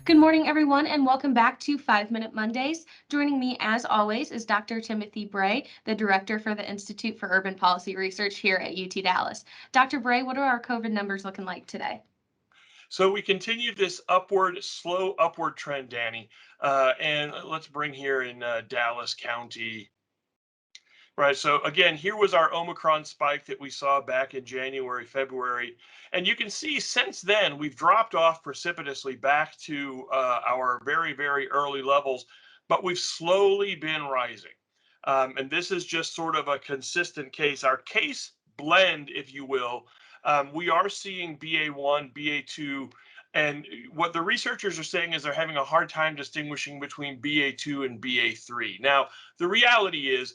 Good morning, everyone, and welcome back to 5 Minute Mondays. Joining me, as always, is Dr. Timothy Bray, the Director for the Institute for Urban Policy Research here at UT Dallas. Dr. Bray, what are our COVID numbers looking like today? So we continue this slow upward trend, Danny. And let's bring here in Dallas County. Right. So again, here was our Omicron spike that we saw back in January, February. And you can see since then, we've dropped off precipitously back to our very, very early levels, but we've slowly been rising. And this is just sort of a consistent case. Our case blend, if you will, we are seeing BA1, BA2. And what the researchers are saying is they're having a hard time distinguishing between BA2 and BA3. Now, the reality is,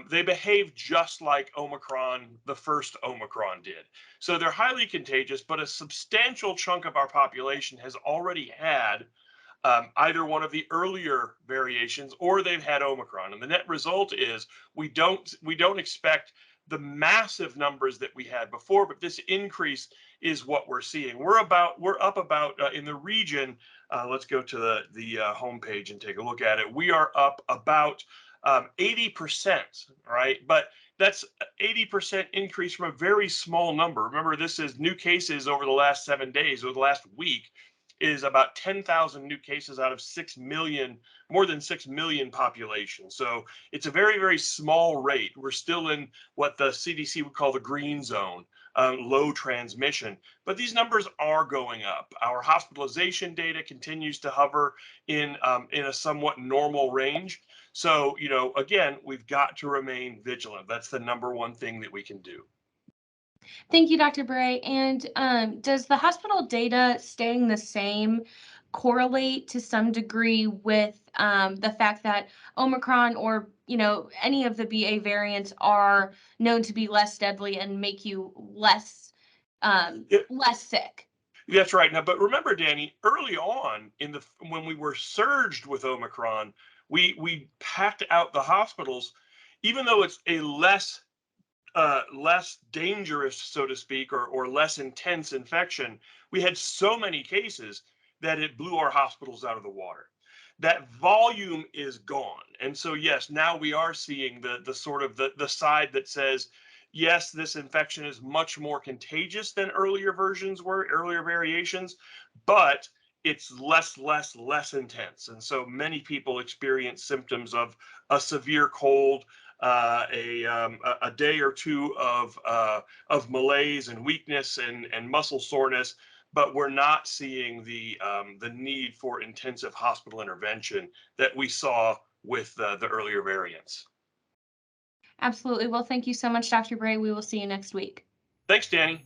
they behave just like Omicron, the first Omicron did. So they're highly contagious, but a substantial chunk of our population has already had either one of the earlier variations or they've had Omicron. And the net result is we don't expect the massive numbers that we had before, but this increase is what we're seeing. We're up about in the region. Let's go to the homepage and take a look at it. We are up about 80%, right? But that's 80% increase from a very small number. Remember, this is new cases over the last 7 days, or the last week, is about 10,000 new cases out of 6 million, more than 6 million population. So it's a very, very small rate. We're still in what the CDC would call the green zone, low transmission. But these numbers are going up. Our hospitalization data continues to hover in a somewhat normal range. So, again, we've got to remain vigilant. That's the number one thing that we can do. Thank you, Dr. Bray. And does the hospital data staying the same correlate to some degree with the fact that Omicron or any of the BA variants are known to be less deadly and make you Yeah, less sick? that's right. Now, but remember, Danny, early on when we were surged with Omicron, we packed out the hospitals, even though it's a less dangerous, so to speak, or less intense infection. We had so many cases that it blew our hospitals out of the water. That volume is gone. And so, yes, now we are seeing the sort of the side that says, yes, this infection is much more contagious than earlier versions were, earlier variations, but it's less intense. And so many people experience symptoms of a severe cold, a day or two of malaise and weakness and muscle soreness, but we're not seeing the need for intensive hospital intervention that we saw with the earlier variants. Absolutely. Well, thank you so much, Dr. Bray. We will see you next week. Thanks, Danny.